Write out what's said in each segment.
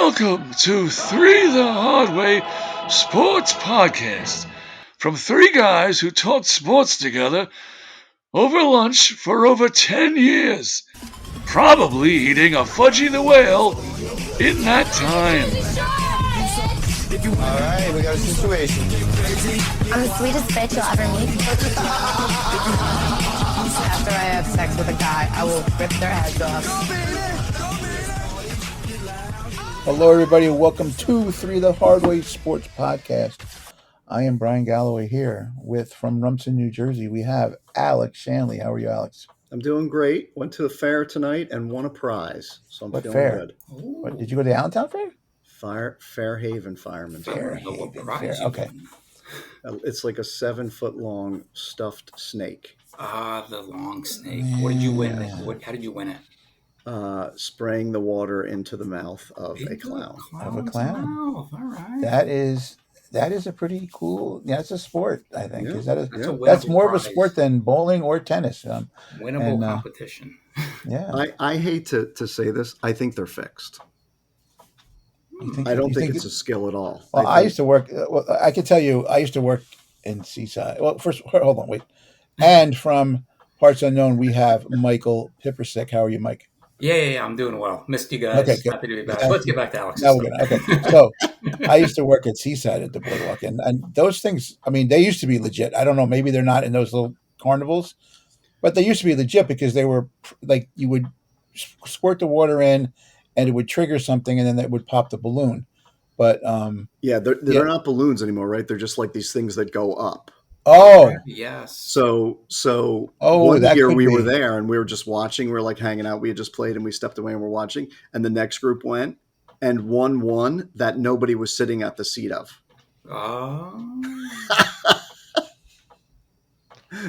Welcome to Three the Hard Way Sports Podcast from three guys who talked sports together over lunch for over 10 years, probably eating a Fudgy the Whale in that time. All right, we got a situation. I'm the sweetest bitch you'll ever meet. After I have sex with a guy, I will rip their heads off. Hello, everybody. Welcome to Three the Hard Way Sports Podcast. I am Bryan Galloway here from Rumson, New Jersey. We have Alex Shanley. How are you, Alex? I'm doing great. Went to the fair tonight and won a prize, so I'm What feeling fair? good. What, did you go to the Allentown Fair? Fairhaven Fireman. Fairhaven Fair. Okay. It's like a 7-foot long stuffed snake. The long snake. What did you win? How did you win it? Spraying the water into the mouth of a clown. Of a clown. Mouth. All right. That is a pretty cool. Yeah, it's a sport. I think Yeah. That's more of a sport than bowling or tennis. Winnable competition. Yeah. I hate to say this. I think they're fixed. I I don't think it's a skill at all. Well, I used to work. I can tell you, I used to work in Seaside. Well, first, hold on, wait. And from Parts Unknown, we have Michael Parsons. How are you, Mike? Yeah. I'm doing well. Missed you guys. Okay, good. Happy to be back. Let's get back to Alex. Now we're gonna. Okay, so I used to work at Seaside at the boardwalk, and those things. I mean, they used to be legit. I don't know. Maybe they're not in those little carnivals, but they used to be legit because they were like you would squirt the water in, and it would trigger something, and then it would pop the balloon. But they're not balloons anymore, right? They're just like these things that go up. Oh, yes. So one year we were there and we were just watching. We were like hanging out. We had just played and we stepped away and we're watching. And the next group went and won that nobody was sitting at the seat of. Oh.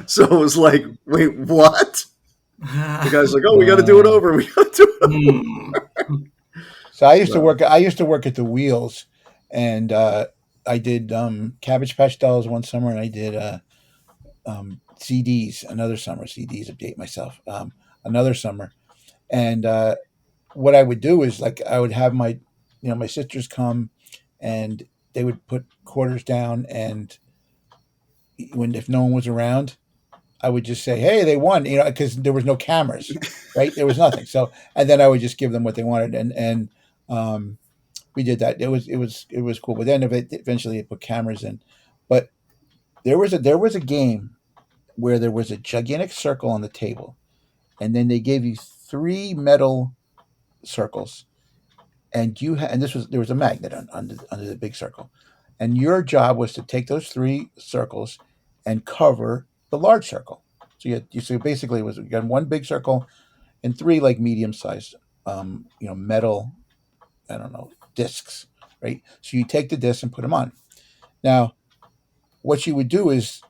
So it was like, wait, what? The guy's like, oh, we got to do it over. We got to do it over. So I used to work at the Wheels, and I did Cabbage Patch Dolls one summer, and I did CDs another summer. CDs, update myself another summer, and what I would do is like I would have my sisters come, and they would put quarters down, and if no one was around, I would just say, "Hey, they won," because there was no cameras, right? There was nothing. So, and then I would just give them what they wanted, and we did that. It was cool. But then eventually it put cameras in. But there was a game where there was a gigantic circle on the table, and then they gave you 3 metal circles, and there was a magnet under the big circle, and your job was to take those 3 circles and cover the large circle. So basically you got one big circle and 3 like medium sized metal, I don't know, discs, right? So you take the discs and put them on. Now, what you would do is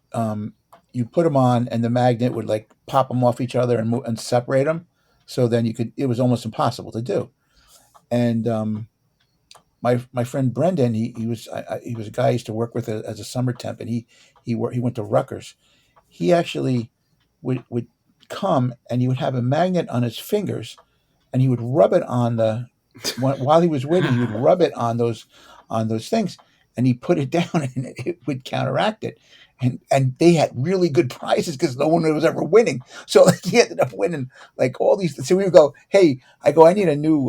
you put them on, and the magnet would like pop them off each other and separate them. So then it was almost impossible to do. And my friend Brendan, he was a guy I used to work with as a summer temp, and he went to Rutgers. He actually would come, and he would have a magnet on his fingers, and he would rub it on while he was waiting, he would rub it on those things, and he put it down, and it would counteract it. And they had really good prizes because no one was ever winning. So like he ended up winning like all these. So we would go, hey, I need a new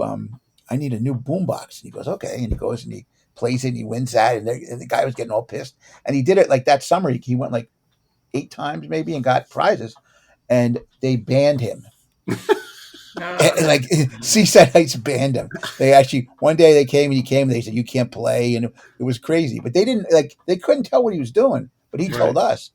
boombox. And he goes, okay, and he goes and he plays it, and he wins that, and the guy was getting all pissed. And he did it like that summer. He went like 8 times maybe and got prizes, and they banned him. And like Seaside Heights banned him. They actually one day they came and they said you can't play, and it was crazy. But they couldn't tell what he was doing, but he told us.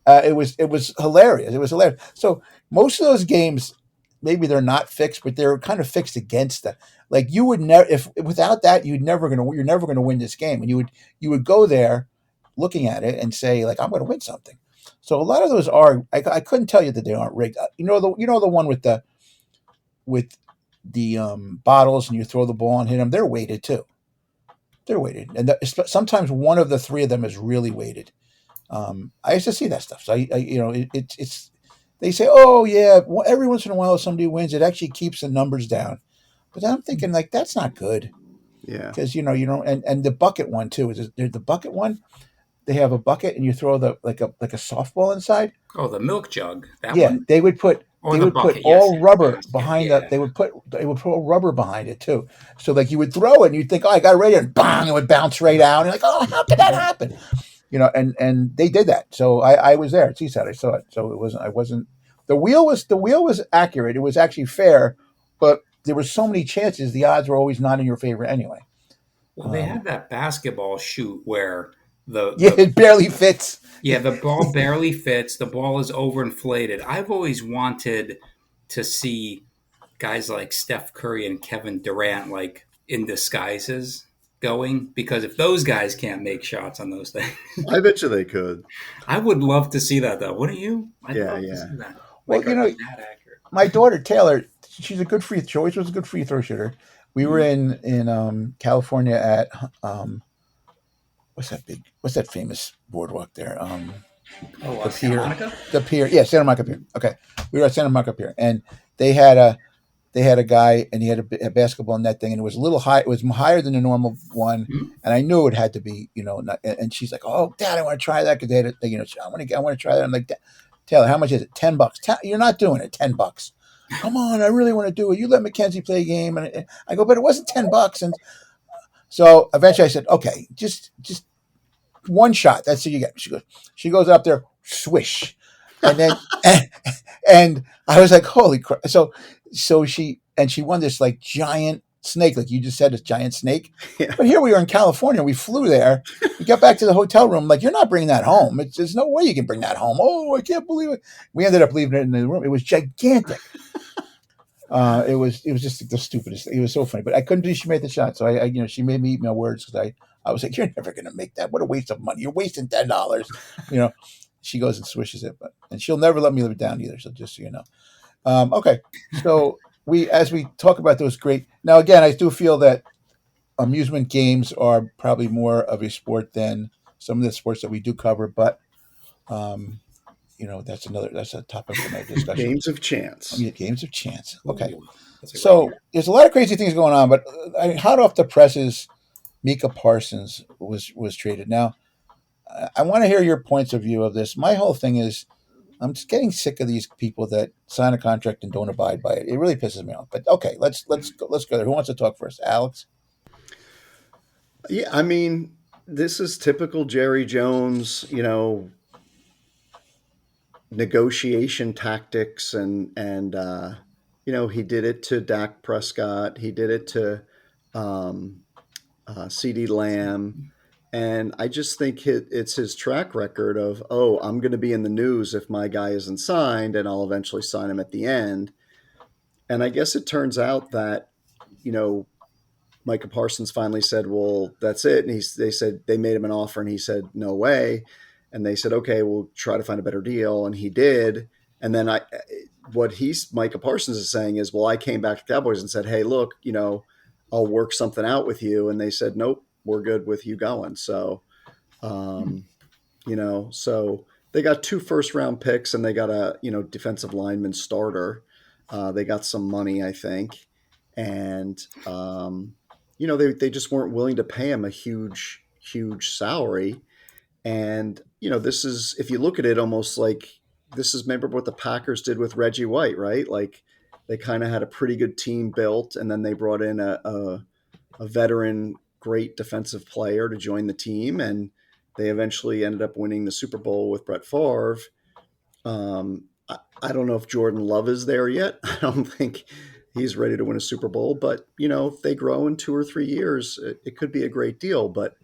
It was hilarious. It was hilarious. So most of those games, maybe they're not fixed, but they're kind of fixed against that. Like you would never, if without that, you're never gonna win this game, and you would go there looking at it and say like I'm going to win something. So a lot of those are. I couldn't tell you that they aren't rigged. The one with the bottles, and you throw the ball and hit them. They're weighted too. They're weighted, and sometimes one of the 3 of them is really weighted. I used to see that stuff. So it's they say, oh yeah, every once in a while if somebody wins, it actually keeps the numbers down. But I'm thinking like that's not good. Yeah. Because you don't, and the bucket one too. There's the bucket one. They have a bucket, and you throw like a softball inside. Oh, the milk jug. That Yeah, one? they would put Or the put bucket, yes. all rubber Basket, behind yeah. They would put all rubber behind it too. So like you would throw it, and you'd think, oh, I got it right here, and bang, it would bounce right out. And you're like, oh, how could that happen? And they did that. So I was there at Seaside. I saw it. So I wasn't. The wheel was accurate. It was actually fair, but there were so many chances. The odds were always not in your favor anyway. Well, they had that basketball shoot where it barely fits. Yeah, the ball barely fits. The ball is overinflated. I've always wanted to see guys like Steph Curry and Kevin Durant like in disguises going, because if those guys can't make shots on those things, I bet you they could. I would love to see that though. Wouldn't you? I'd love to see that. Well, that accurate. My daughter Taylor, she's a good she always was a good free throw shooter. We were in California at what's that famous boardwalk there? The Santa Monica? The pier. Yeah, Santa Monica Pier. Okay. We were at Santa Monica Pier, and they had a guy, and he had a basketball net thing, and it was a little high. It was higher than the normal one, and I knew it had to be, and she's like, "Oh, Dad, I want to try that because they had I want to try that." I'm like, "Taylor, how much is it? $10. You're not doing it. $10. Come on, I really want to do it. You let Mackenzie play a game." And I go, "But it wasn't $10." And so eventually I said, "Okay, just one shot. That's what you get." She goes up there, swish. And then, and I was like, holy crap. So she won this like giant snake, like you just said, this giant snake. Yeah. But here we are in California. We flew there. We got back to the hotel room. Like, you're not bringing that home. There's no way you can bring that home. Oh, I can't believe it. We ended up leaving it in the room. It was gigantic. It was just the stupidest thing. It was so funny, but I couldn't believe she made the shot. So I she made me eat my words because I was like, you're never going to make that. What a waste of money. You're wasting $10. She goes and swishes it, and she'll never let me live it down either. So just so you know. Okay. So as we talk about those great, now again, I do feel that amusement games are probably more of a sport than some of the sports that we do cover, but that's a topic for another discussion. Games of chance. Games of chance. Okay. So there's a lot of crazy things going on, but hot off the presses, Micah Parsons was traded. Now, I want to hear your points of view of this. My whole thing is, I'm just getting sick of these people that sign a contract and don't abide by it. It really pisses me off. But okay, let's go there. Who wants to talk first? Alex? Yeah, I mean, this is typical Jerry Jones, negotiation tactics, and he did it to Dak Prescott. He did it to CeeDee Lamb. And I just think it's his track record of, I'm going to be in the news if my guy isn't signed, and I'll eventually sign him at the end. And I guess it turns out that, Micah Parsons finally said, well, that's it. And they said they made him an offer, and he said, no way. And they said, okay, we'll try to find a better deal. And he did. And then Micah Parsons is saying is, well, I came back to the Cowboys and said, hey, look, I'll work something out with you. And they said, nope, we're good with you going. So, so they got 2 first-round picks, and they got a, defensive lineman starter. They got some money, I think. And, they just weren't willing to pay him a huge, huge salary. And, this is, if you look at it, almost like this is maybe what the Packers did with Reggie White, right? Like they kind of had a pretty good team built, and then they brought in a veteran, great defensive player to join the team, and they eventually ended up winning the Super Bowl with Brett Favre. I don't know if Jordan Love is there yet. I don't think he's ready to win a Super Bowl, but if they grow in 2 or 3 years, it could be a great deal. But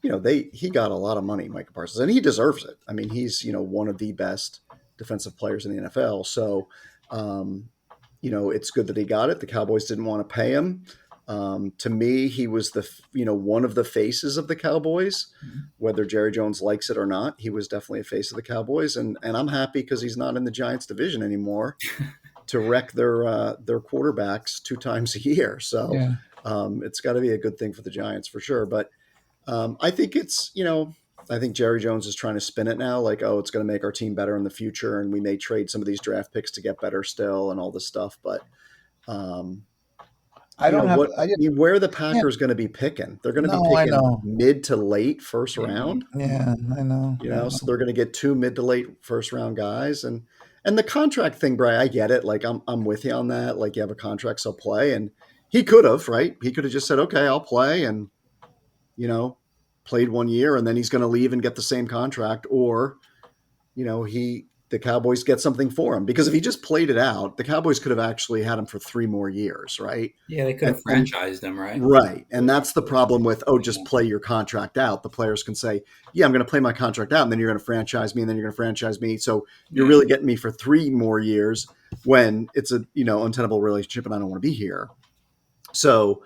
he got a lot of money, Micah Parsons, and he deserves it. I mean, he's one of the best defensive players in the NFL. So it's good that he got it. The Cowboys didn't want to pay him. To me, he was one of the faces of the Cowboys, whether Jerry Jones likes it or not. He was definitely a face of the Cowboys, and I'm happy because he's not in the Giants division anymore to wreck their quarterbacks 2 times a year. So yeah. It's got to be a good thing for the Giants for sure. But I think I think Jerry Jones is trying to spin it now, like, it's going to make our team better in the future, and we may trade some of these draft picks to get better still and all this stuff. But I You know don't have. what? I I just mean, where are the can't. Packers going to be picking? They're going to be No, I picking know. mid to late first Yeah. round. Yeah, I know. You I know, know. so they're going to get two mid to late first round guys, and the contract thing, Brian, I get it. Like I'm with you on that. Like you have a contract, so play, and he could have, right? He could have just said, okay, I'll play, and you know, played 1 year, and then he's going to leave and get the same contract, or the Cowboys get something for him, because if he just played it out, the Cowboys could have actually had him for 3 more years, right? Yeah, they could have And franchised him, right? right, and that's the problem with just play your contract out. The players can say, yeah, I'm going to play my contract out, and then you're going to franchise me, and then you're going to franchise me, so you're really getting me for 3 more years when it's a untenable relationship, and I don't want to be here. So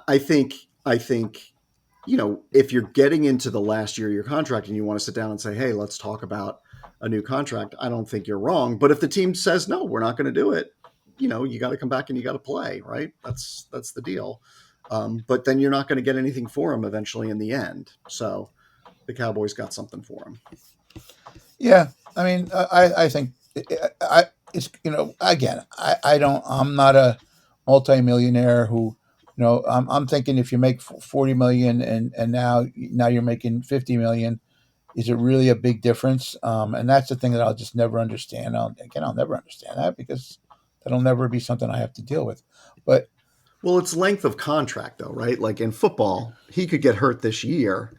I think if you're getting into the last year of your contract and you want to sit down and say, hey, let's talk about a new contract, I don't think you're wrong. But if the team says, no, we're not going to do it, you got to come back and you got to play, right? That's the deal. But then you're not going to get anything for him eventually in the end. So the Cowboys got something for him. Yeah, I mean, I think it's again, I'm not a multimillionaire who, I'm thinking if you make 40 million and now you're making 50 million, is it really a big difference? And that's the thing that I'll just never understand. I'll never understand that because that'll never be something I have to deal with. But Well, it's length of contract though, right? Like in football, he could get hurt this year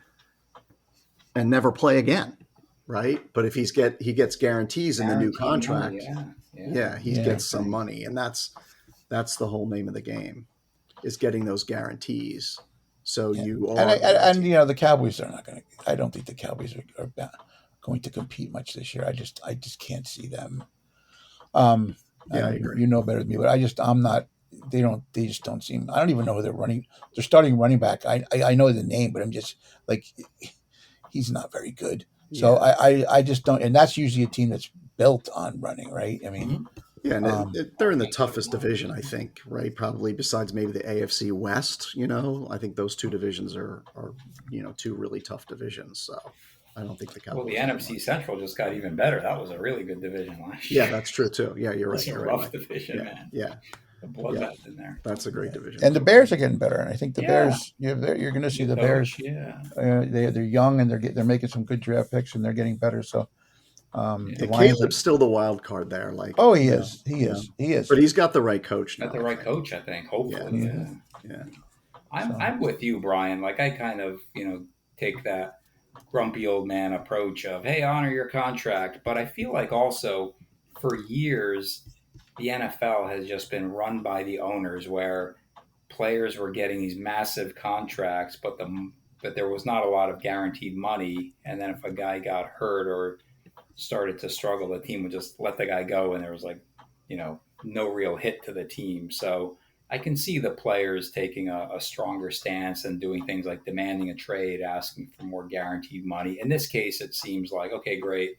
and never play again, right? But if he gets guarantees in the new Guaranteed money, contract, yeah. he gets some money, and that's the whole name of the game, is getting those guarantees. So you are and the Cowboys are not going to. I don't think the Cowboys are going to compete much this year. I just can't see them. I agree. You know better than me, but I'm not. They just don't seem. I don't even know who they're running. They're starting running back. I know the name, but I'm just like, he's not very good. So I just don't. And that's usually a team that's built on running, right? I mean. Yeah, and they're in the toughest division, I think, right? Probably besides maybe the AFC West. I think those two divisions are two really tough divisions. So I don't think the Cowboys. Well, the NFC Central just got even better. That was a really good division last year. Yeah, that's true too. Yeah, you're right. It's a rough division, man. Yeah, the bloodbath in there. That's a great division. And the Bears are getting better, and I think the Bears. You're going to see the Bears. Yeah, they're young and they're making some good draft picks and they're getting better. So. Caleb's still the wild card there. Like, he is. But he's got the right coach now. Got the right coach, I think. Hopefully, yeah. I'm with you, Brian. Like, I kind of take that grumpy old man approach of, hey, honor your contract. But I feel like also for years the NFL has just been run by the owners, where players were getting these massive contracts, but there was not a lot of guaranteed money. And then if a guy got hurt or started to struggle, the team would just let the guy go, and there was no real hit to the team. So I can see the players taking a stronger stance and doing things like demanding a trade, asking for more guaranteed money. In this case, it seems like, okay, great.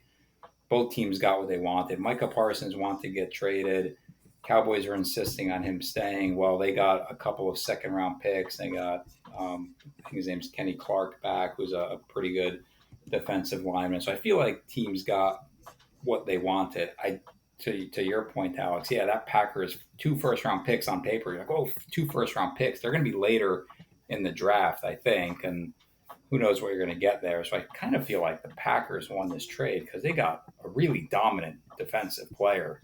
Both teams got what they wanted. Micah Parsons wanted to get traded. Cowboys are insisting on him staying. Well, they got a couple of second-round picks. They got, I think his name's Kenny Clark back, who's a pretty good defensive lineman. So I feel like teams got what they wanted. To your point, Alex, that Packers 2 first-round picks on paper. You're like, 2 first-round picks. They're going to be later in the draft, I think, and who knows what you're going to get there. So I kind of feel like the Packers won this trade because they got a really dominant defensive player.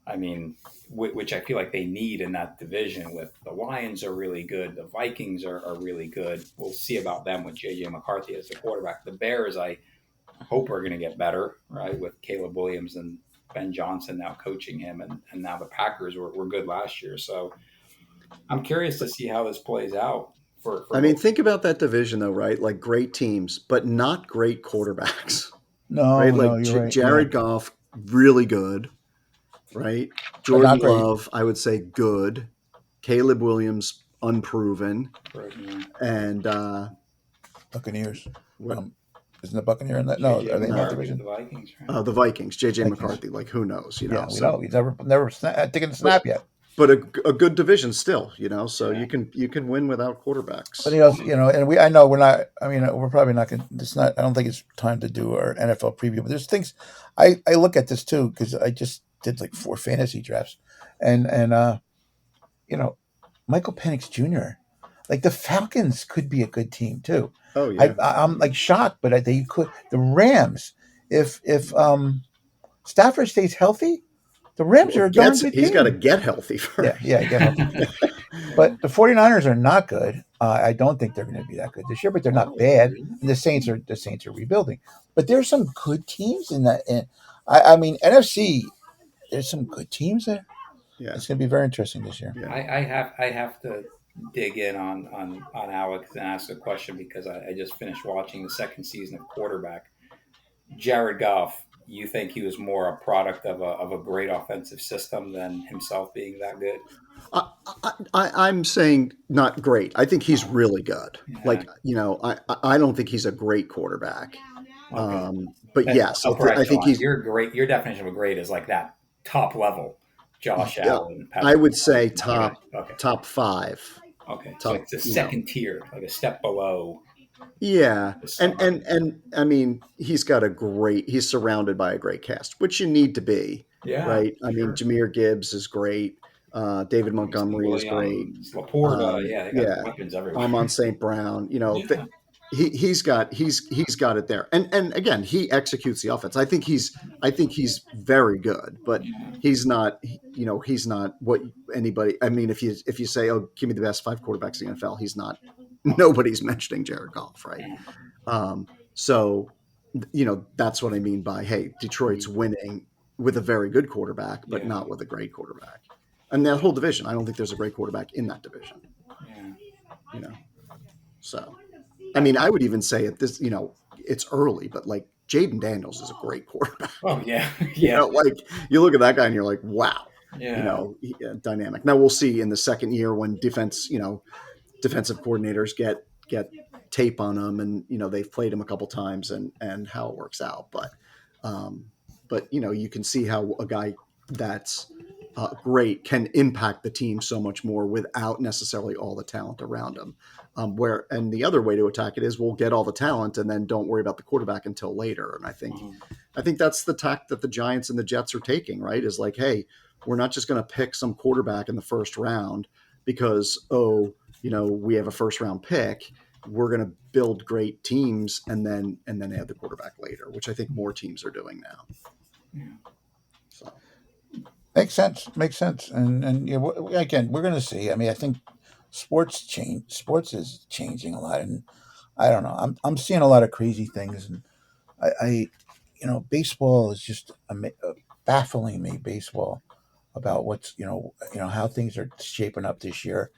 I mean, which I feel like they need in that division. With the Lions are really good. The Vikings are really good. We'll see about them with J.J. McCarthy as the quarterback. The Bears, I hope, are going to get better, right, with Caleb Williams and Ben Johnson now coaching him. And now the Packers were good last year. So I'm curious to see how this plays out. Think about that division, though, right? Like, great teams, but not great quarterbacks. No, right? Like, no, you're right. Jared Goff, really good, right? Jordan Love, I would say good. Caleb Williams, unproven. And Buccaneers. Isn't the Buccaneers in that? No, are they in that division? The Vikings, right? The Vikings. J.J. McCarthy, like, who knows? We know. He's never taken a snap yet. But a good division still, so you can win without quarterbacks. But and I know we're not. I mean, we're probably not going. It's not. I don't think it's time to do our NFL preview. But there's things I look at this too, because I just did like 4 fantasy drafts, and Michael Penix Jr. Like the Falcons could be a good team too. Oh yeah. I'm like shocked, but they could. The Rams, if Stafford stays healthy, the Rams Well, are a darn good he's got to team. get healthy Yeah, first. get healthy. But the 49ers are not good. I don't think they're going to be that good this year, but they're not bad. And the Saints are rebuilding. But there's some good teams in that. And I mean, NFC. There's some good teams there. Yeah. It's going to be very interesting this year. Yeah. I have to dig in on Alex and ask a question because I just finished watching the second season of Quarterback. Jared Goff, you think he was more a product of a great offensive system than himself being that good? I'm saying not great. I think he's really good. Yeah. Like, I don't think he's a great quarterback. Okay. But yes, I think he's. You're great. Your definition of a great is like that top level, Josh Yeah, Allen. I would Mahomes. say Okay. top five. Okay. So Top, it's a second tier, like a step below. Yeah, the and summer. and I mean, he's surrounded by a great cast, which you need to be, Yeah. right? I mean, Sure. Jameer Gibbs is great. David Montgomery is great. Williams, Laporta, yeah, they got Yeah, weapons everywhere. Amon St. Brown. Yeah. He's got it there, and again, he executes the offense. I think he's very good, but he's not. He's not what anybody. I mean, if you say, "Oh, give me the best 5 quarterbacks in the NFL," he's not. Nobody's mentioning Jared Goff, right? So, that's what I mean by, hey, Detroit's winning with a very good quarterback, but not with a great quarterback. And that whole division, I don't think there's a great quarterback in that division. Yeah. So, I mean, I would even say at this, it's early, but like Jaden Daniels is a great quarterback. Oh yeah, yeah. Like you look at that guy and you're like, wow, Yeah. Dynamic. Now we'll see in the second year when defensive coordinators get tape on them and they've played him a couple times and how it works out. But you can see how a guy that's great can impact the team so much more without necessarily all the talent around him. And the other way to attack it is we'll get all the talent and then don't worry about the quarterback until later. And I think that's the tack that the Giants and the Jets are taking, right? Is like, hey, we're not just going to pick some quarterback in the first round because, we have a first round pick. We're going to build great teams and then add the quarterback later, which I think more teams are doing now. Yeah. So Makes sense. And again, we're going to see. I mean, I think sports is changing a lot, and I don't know. I'm seeing a lot of crazy things, and I baseball is just baffling me. Baseball about what's how things are shaping up this year.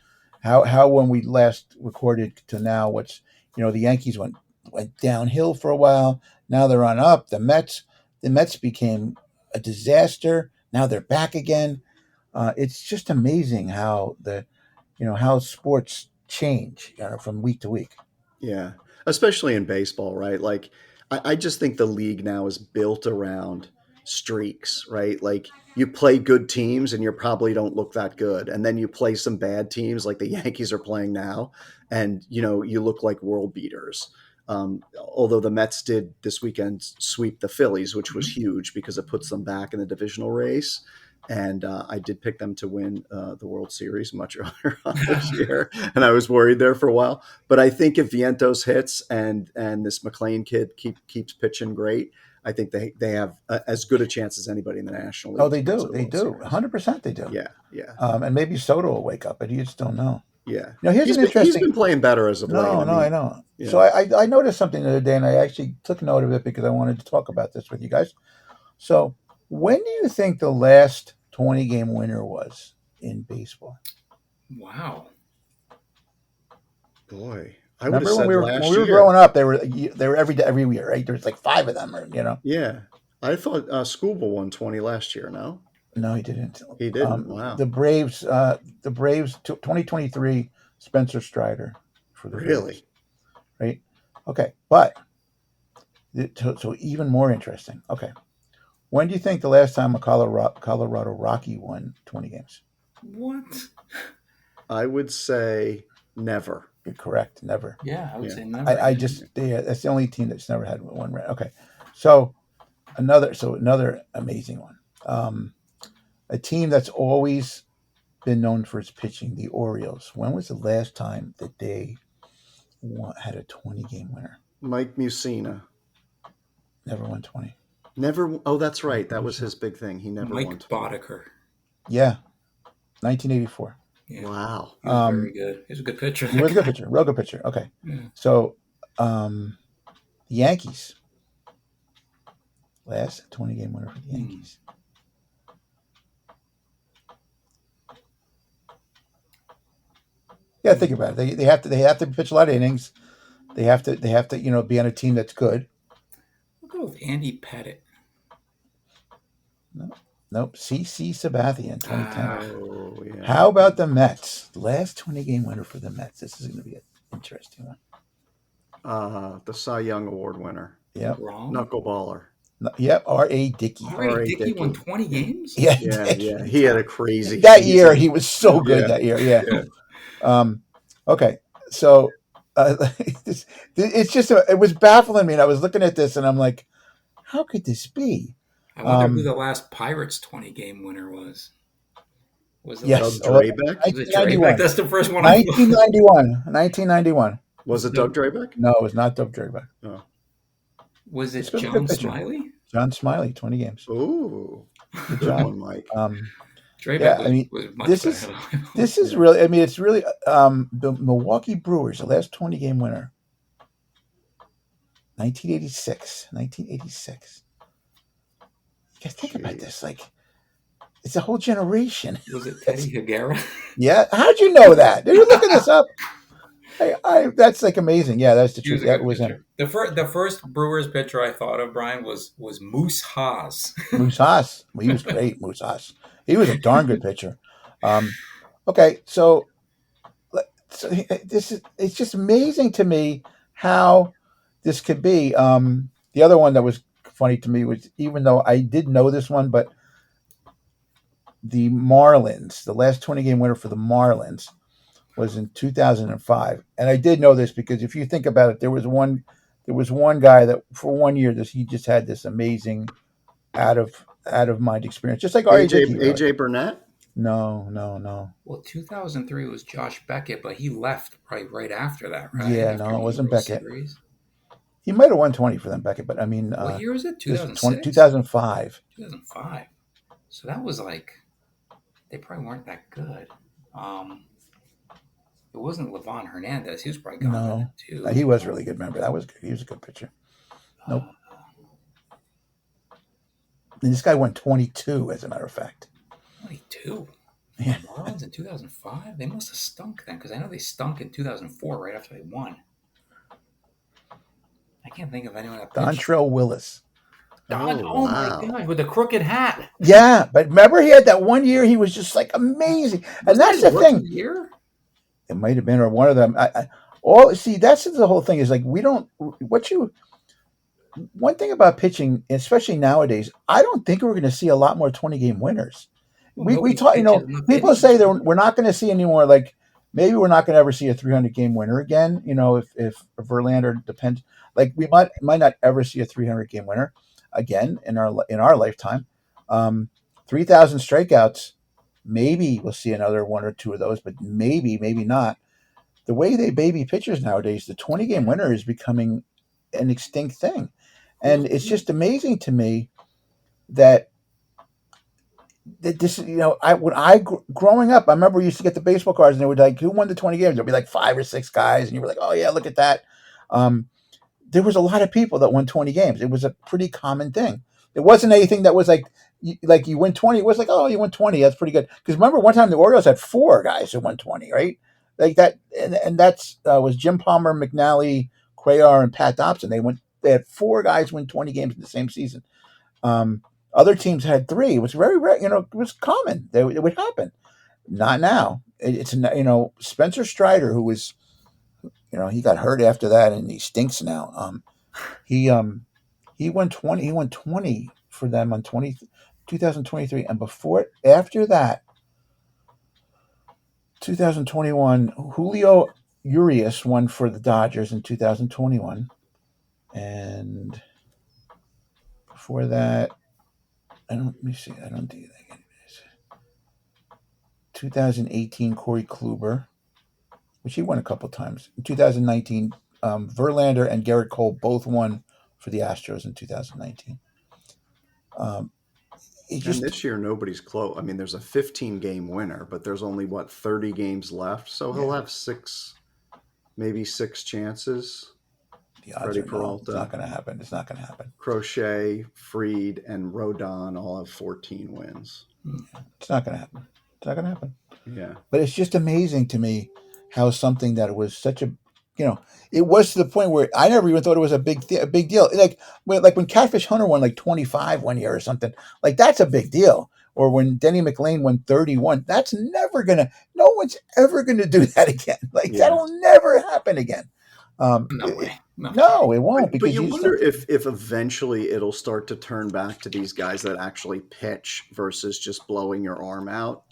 How when we last recorded to now, what's the Yankees went downhill for a while. Now they're on up. The Mets became a disaster. Now they're back again. It's just amazing how how sports change from week to week. yeah, especially in baseball, right? Like I just think the league now is built around streaks, right? Like you play good teams and you probably don't look that good. And then you play some bad teams like the Yankees are playing now. And, you look like world beaters. Although the Mets did this weekend sweep the Phillies, which was huge because it puts them back in the divisional race. And I did pick them to win the World Series much earlier on this year, and I was worried there for a while. But I think if Vientos hits and this McLean kid keeps pitching great, I think they have as good a chance as anybody in the National League. Oh, they do, 100% they do. Yeah. And maybe Soto will wake up, but you just don't know. Yeah. Here's an interesting. He's been playing better as of late. I know. Yeah. So I noticed something the other day, and I actually took note of it because I wanted to talk about this with you guys. So, when do you think the last 20-game winner was in baseball? Wow. Boy, I would have said when we were growing up, they were every year, right? There's like 5 of them, Yeah, I thought Skubal won 20 last year. No, he didn't. He didn't. Wow. The Braves, 2023, Spencer Strider for the really, Braves, right? Okay, but so even more interesting. Okay, when do you think the last time a Colorado Rocky won 20 games? What? I would say never. You're correct, never. Yeah, I would say never. That's the only team that's never had one. Right? Okay, so another amazing one. A team that's always been known for its pitching, the Orioles. When was the last time that they had a 20-game winner? Mike Mussina. Never won 20. Never. Oh, that's right. That was his big thing. He never won. Mike Boddicker. Yeah, 1984. Yeah. Wow. He was very good. He was a good pitcher. He was a good pitcher. Real good pitcher. Okay. Yeah. So, the Yankees. Last 20-game winner for the Yankees. Yeah, think about it. They have to pitch a lot of innings. They have to be on a team that's good. I'll go with Andy Pettit. Nope. C.C. Sabathia in 2010. Oh, yeah. How about the Mets? Last 20-game winner for the Mets. This is going to be an interesting one. The Cy Young Award winner. Yep. Wrong. Knuckleballer. Yep. R.A. Dickey. R.A. Dickey won 20 games? Yeah. Yeah. He had a crazy that season. year. He was so good that year. Yeah. Okay. So it's just it was baffling me, and I was looking at this, and I'm like, how could this be? I wonder who the last Pirates 20-game winner was. Was it Yes, Doug Drabeck? Was it Drabeck? That's the first one. 1991. Was it Doug Drabeck? No, it was not Doug Drabeck. Oh. Was it This was a John good pitcher. Smiley? John Smiley, 20 games. Ooh. Good Good job. one, Mike. Drabeck was much this is really. I mean, it's really the Milwaukee Brewers, the last 20-game winner. 1986. You guys think about this, like it's a whole generation. Was it Teddy Higuera? Yeah, how'd you know that? Did you look this up? That's like amazing. Yeah, that's the truth. That was him. The first Brewers pitcher I thought of, Brian, was Moose Haas. Moose Haas. Well, he was great, Moose Haas. He was a darn good pitcher. Okay, so it's just amazing to me how this could be. The other one that was funny to me was, even though I did know this one, but the Marlins, the last 20-game winner for the Marlins, was in 2005, and I did know this because if you think about it, there was one guy that for 1 year he just had this amazing out of mind experience, just like AJ Burnett. No. Well, 2003 was Josh Beckett, but he left right after that, right? Yeah, After no, it wasn't World Beckett. Series. He might have won 20 for them, Beckett, but I mean, What year was it? 2006? 2005. 2005. So that was like, they probably weren't that good. It wasn't Livan Hernandez. He was probably gone No, too. He was really good. Remember, he was a good pitcher. Nope. And this guy won 22, as a matter of fact. 22. Yeah. The Marlins in 2005. They must have stunk then, because I know they stunk in 2004 right after they won. I can't think of anyone that pitched. Dontrell Willis. Oh wow. my God, with the crooked hat. Yeah, but remember he had that 1 year. He was just like amazing, and that's the thing. Year? It might have been, or one of them. That's the whole thing is like one thing about pitching, especially nowadays, I don't think we're going to see a lot more 20-game winners. Well, we talk, people say that we're not going to see any more. Like maybe we're not going to ever see a 300-game winner again. If Verlander depends, like we might not ever see a 300-game winner again in our lifetime. 3,000 strikeouts. Maybe we'll see another one or two of those, but maybe not. The way they baby pitchers nowadays, the 20-game winner is becoming an extinct thing. And it's just amazing to me that this, growing up, I remember we used to get the baseball cards and they would like, who won the 20 games? There'd be like 5 or 6 guys. And you were like, oh yeah, look at that. There was a lot of people that won 20 games. It was a pretty common thing. It wasn't anything that was like you win 20. It was like, oh, you won 20. That's pretty good. Because remember one time the Orioles had 4 guys who won 20, right? Like that. And that's was Jim Palmer, McNally, Cuellar, and Pat Dobson. They had 4 guys win 20 games in the same season. Other teams had 3. It was very rare. It was common. It would happen. Not now. It's Spencer Strider, who was, he got hurt after that and he stinks now. He won 20. He won 20 for them on 2023, and after that, 2021, Julio Urias won for the Dodgers in 2021, and before that, let me see. I don't do anything. 2018, Corey Kluber, which he won a couple times. In 2019, Verlander and Garrett Cole both won for the Astros in 2019. And this year, nobody's close. I mean, there's a 15-game winner, but there's only, 30 games left? So he'll have maybe six chances. The odds Freddie are no, Peralta. it's not going to happen. It's not going to happen. Crochet, Fried, and Rodon all have 14 wins. It's not going to happen. It's not going to happen. Yeah. But it's just amazing to me how something that was such a, it was to the point where I never even thought it was a big deal. Like when Catfish Hunter won like 25 one year or something, like that's a big deal. Or when Denny McLain won 31, that's no one's ever going to do that again. Like that'll never happen again. No way. No, it won't. But you wonder if eventually it'll start to turn back to these guys that actually pitch versus just blowing your arm out.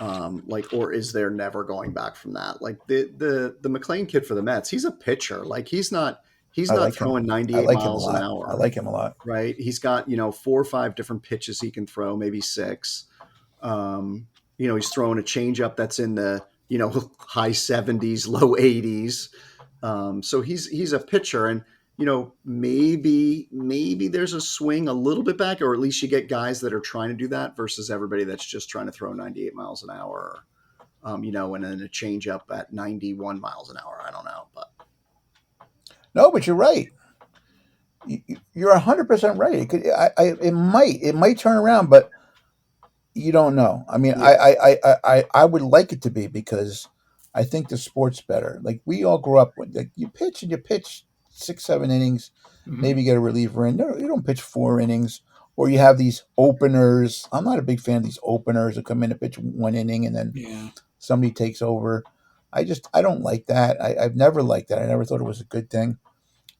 Or is there never going back from that? Like the McLean kid for the Mets, he's a pitcher. Like he's not throwing 98 miles an hour. I like him a lot. Right. He's got, 4 or 5 different pitches he can throw, maybe 6. He's throwing a changeup that's in the, high 70s, low 80s. So he's a pitcher, and maybe there's a swing a little bit back, or at least you get guys that are trying to do that versus everybody that's just trying to throw 98 miles an hour, and then a change up at 91 miles an hour. I don't know, but no, but you're right. You're 100% right. It could, it might turn around, but you don't know. I mean, I would like it to be, because I think the sport's better. Like we all grew up with, like you pitch 6-7 innings, maybe get a reliever in. No, you don't pitch 4 innings, or you have these openers. I'm not a big fan of these openers that come in to pitch 1 inning and then somebody takes over. I don't like that. I've never liked that. I never thought it was a good thing.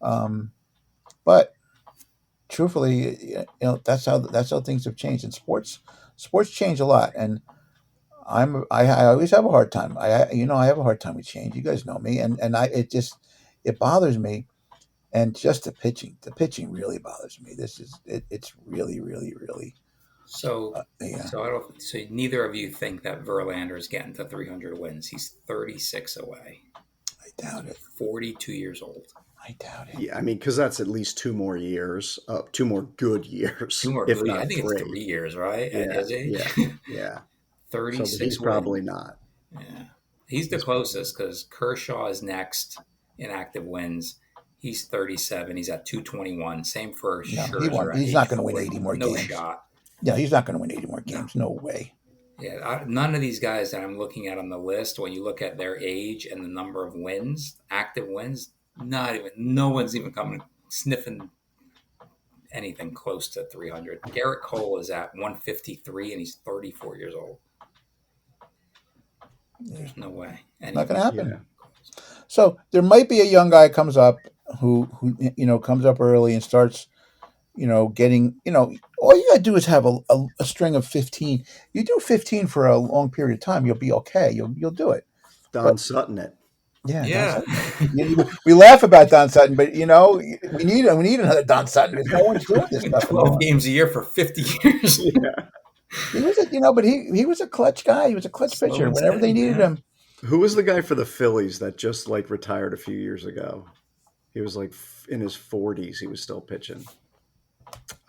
But truthfully, that's how things have changed. And sports change a lot, and I always have a hard time. I have a hard time with change. You guys know me, and it bothers me. And just the pitching really bothers me. It's really, really, really. So neither of you think that Verlander's getting to 300 wins. He's 36 away. I doubt it. 42 years old. I doubt it. Yeah, I mean, because that's at least 2 more years, 2 more good years. 2 more, if not I think 3. it's 3 years, right? At his age? Yeah. 36. So he's probably not. Yeah, he's the closest, because Kershaw is next in active wins. He's 37. He's at 221. Same for Scherzer. He's not going to win 80 more games. No shot. Yeah, he's not going to win 80 more games. No way. Yeah, none of these guys that I'm looking at on the list, when you look at their age and the number of wins, active wins, no one's even coming sniffing anything close to 300. Garrett Cole is at 153, and he's 34 years old. There's no way. Not going to happen. Yeah. So there might be a young guy comes up who comes up early and starts, getting, all you got to do is have a string of 15. You do 15 for a long period of time, you'll be okay. You'll do it. Don Sutton it. Yeah. We laugh about Don Sutton, but we need another Don Sutton, because no one's doing this stuff. 12 games a year for 50 years. Yeah. He was but he was a clutch guy. He was a clutch pitcher whenever they needed him. Who was the guy for the Phillies that just retired a few years ago? He was in his 40s. He was still pitching.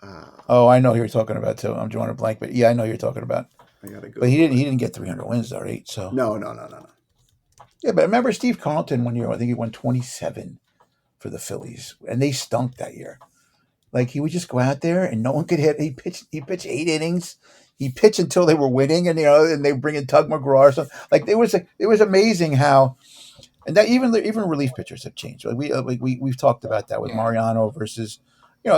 I know who you're talking about too. I'm drawing a blank, but yeah, I know who you're talking about. I gotta go. But he didn't get 300 wins though, right? So No. Yeah, but I remember Steve Carlton one year. I think he won 27 for the Phillies, and they stunk that year. Like he would just go out there and no one could hit. He pitched 8 innings. He pitched until they were winning, and and they bring in Tug McGraw or something. Like it was amazing how, and that even relief pitchers have changed. Like we've talked about that with Mariano versus,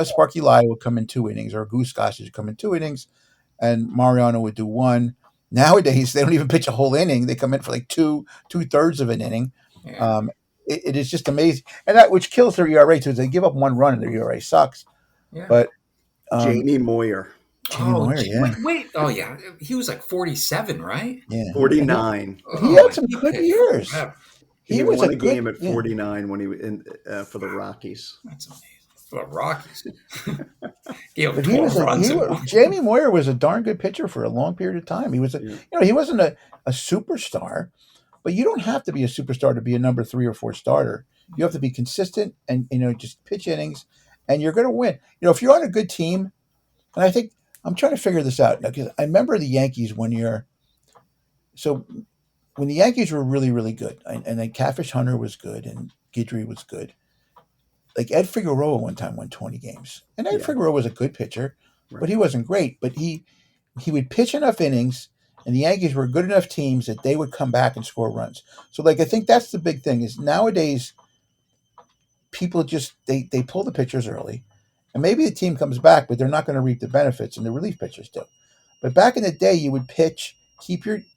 Sparky Lyle would come in 2 innings, or Goose Gossage would come in 2 innings, and Mariano would do 1. Nowadays they don't even pitch a whole inning. They come in for like 2/3 of an inning. Yeah. It is just amazing, and that which kills their ERA too. Is they give up 1 run and their ERA sucks. Yeah. But Jamie Moyer. Wait. Oh, yeah. He was like 47, right? Yeah. 49. He had some good years. He was won a a game at yeah. 49 when he was in for the Rockies. That's amazing. The Rockies. Gave But up 12 runs in one. Jamie Moyer was a darn good pitcher for a long period of time. He was he wasn't a superstar, but you don't have to be a superstar to be a number 3 or 4 starter. You have to be consistent and just pitch innings, and you're going to win. If you're on a good team, and I think I'm trying to figure this out because I remember the Yankees one year. So when the Yankees were really, really good, and then Catfish Hunter was good and Guidry was good, like Ed Figueroa one time won 20 games. And Ed Figueroa was a good pitcher, but he wasn't great. But he would pitch enough innings, and the Yankees were good enough teams that they would come back and score runs. So, I think that's the big thing is nowadays people just, they pull the pitchers early. And maybe the team comes back, but they're not going to reap the benefits, and the relief pitchers do. But back in the day, you would pitch,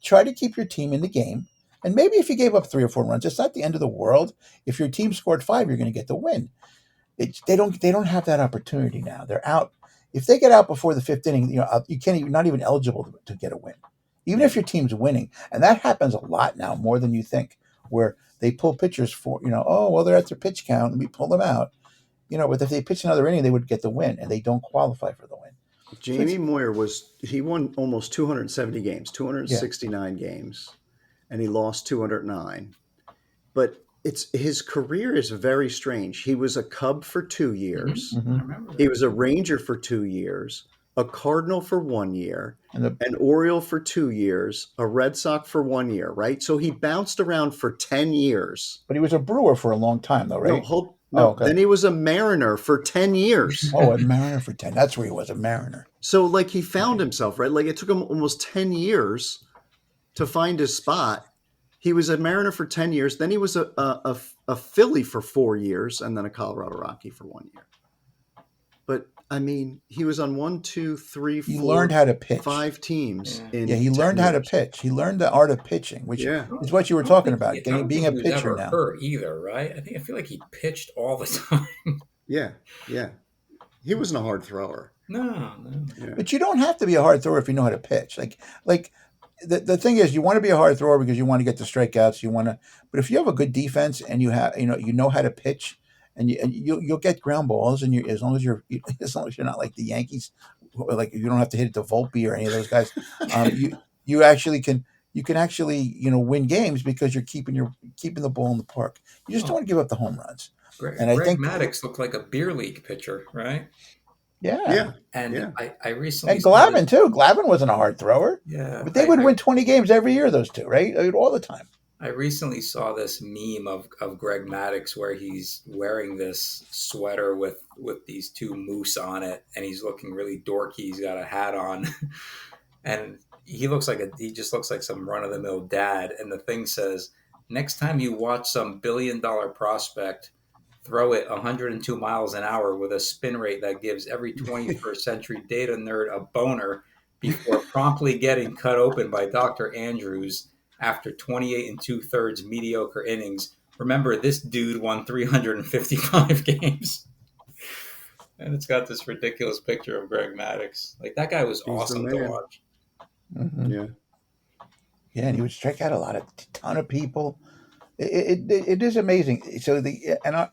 try to keep your team in the game. And maybe if you gave up 3 or 4 runs, it's not the end of the world. If your team scored 5, you're going to get the win. They don't have that opportunity now. They're out. If they get out before the 5th inning, you can't even, not even eligible to get a win, even if your team's winning. And that happens a lot now, more than you think, where they pull pitchers for, they're at their pitch count, let me pull them out. But if they pitch another inning, they would get the win, and they don't qualify for the win. Jamie Moyer he won almost 270 games, 269 games, and he lost 209. But his career is very strange. He was a Cub for 2 years. Mm-hmm. I remember that. He was a Ranger for 2 years, a Cardinal for 1 year, an Oriole for 2 years, a Red Sox for 1 year, right? So he bounced around for 10 years. But he was a Brewer for a long time, though, right? No, okay. Then he was a Mariner for 10 years. Oh, a Mariner for 10. That's where he was, a Mariner. So, he found himself, right? It took him almost 10 years to find his spot. He was a Mariner for 10 years. Then he was a Philly for 4 years, and then a Colorado Rocky for 1 year. But, he was on 1, 2, 3, 4. He learned how to pitch. 5 teams. He learned how to pitch. He learned the art of pitching, which is what you were talking about, being a pitcher now. Hurt either, right? I feel like he pitched all the time. Yeah. He wasn't a hard thrower. No. Yeah. But you don't have to be a hard thrower if you know how to pitch. The thing is, you want to be a hard thrower because you want to get the strikeouts. But if you have a good defense and you know how to pitch, and you'll get ground balls, and as long as you're not like the Yankees, like you don't have to hit it to Volpe or any of those guys. You actually can win games because you're keeping the ball in the park. You just don't want to give up the home runs. Greg Maddox looked like a beer league pitcher, right? Yeah. And I recently... And Glavine, too. Glavine wasn't a hard thrower. Yeah. But they would win 20 games every year, those two, right? All the time. I recently saw this meme of Greg Maddox where he's wearing this sweater with these 2 moose on it, and he's looking really dorky. He's got a hat on. And he just looks like some run-of-the-mill dad. And the thing says, next time you watch some billion-dollar prospect throw it 102 miles an hour with a spin rate that gives every 21st century data nerd a boner before promptly getting cut open by Dr. Andrews after 28 2/3 mediocre innings. Remember, this dude won 355 games. And it's got this ridiculous picture of Greg Maddox. That guy was awesome to watch. Mm-hmm. Yeah. Yeah, and he would strike out a ton of people. It is amazing. So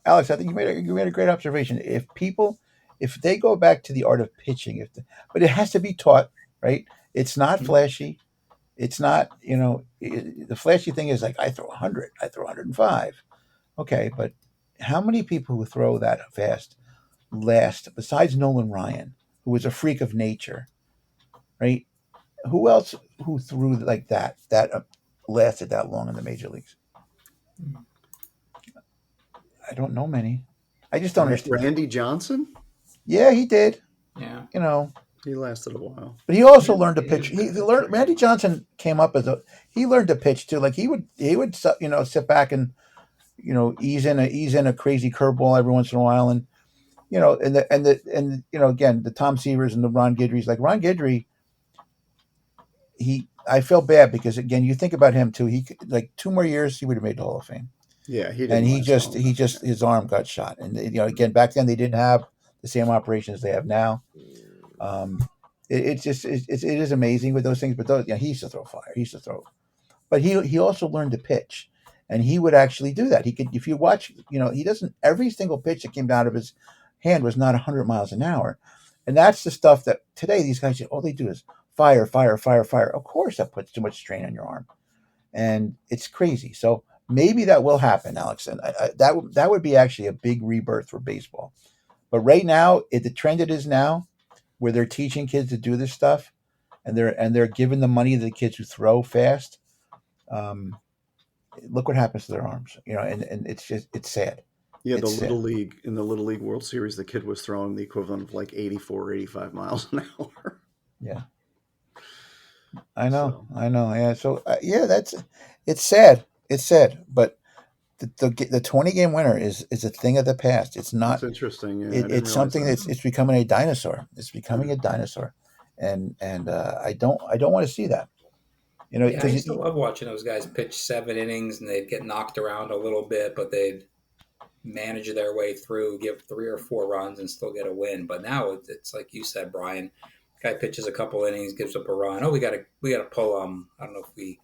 Alex, I think you made a great observation. If they go back to the art of pitching, but it has to be taught, right? It's not flashy. It's not, the flashy thing is I throw 100, I throw 105. Okay, but how many people who throw that fast last, besides Nolan Ryan, who was a freak of nature, right? Who else who threw like that lasted that long in the major leagues? I don't know many. I just don't understand. Randy Johnson? Yeah, he did. Yeah. He lasted a while. But he also learned to pitch. Randy Johnson came up he learned to pitch too. He would sit back and ease in a crazy curveball every once in a while, and again, the Tom Seavers and the Ron Guidrys. Like Ron Guidry, I felt bad because again, you think about him too. He 2 more years, he would have made the Hall of Fame. Yeah, he did. And he just his arm got shot, and again, back then they didn't have the same operations they have now. It is amazing with those things, but he used to throw fire. He used to throw, but he also learned to pitch, and he would actually do that. He could, if you watch, he doesn't every single pitch that came out of his hand was not 100 miles an hour. And that's the stuff that today these guys, all they do is fire, fire, fire, fire. Of course, that puts too much strain on your arm. And it's crazy. So maybe that will happen, Alex. And that would be actually a big rebirth for baseball. But right now, the trend it is now, where they're teaching kids to do this stuff, and they're giving the money to the kids who throw fast. Look what happens to their arms, and it's sad. Yeah, It's sad. in the Little League World Series, the kid was throwing the equivalent of like 84, 85 miles an hour. Yeah, I know. Yeah, so it's sad. It's sad, but the 20-game winner is a thing of the past. It's not. It's interesting. Yeah, It's something it's becoming a dinosaur. It's becoming a dinosaur, and I don't want to see that. I used to love watching those guys pitch 7 innings, and they'd get knocked around a little bit, but they'd manage their way through, give 3 or 4 runs, and still get a win. But now it's like you said, Bryan. Guy pitches a couple innings, gives up a run. Oh, we got to pull him. I don't know if we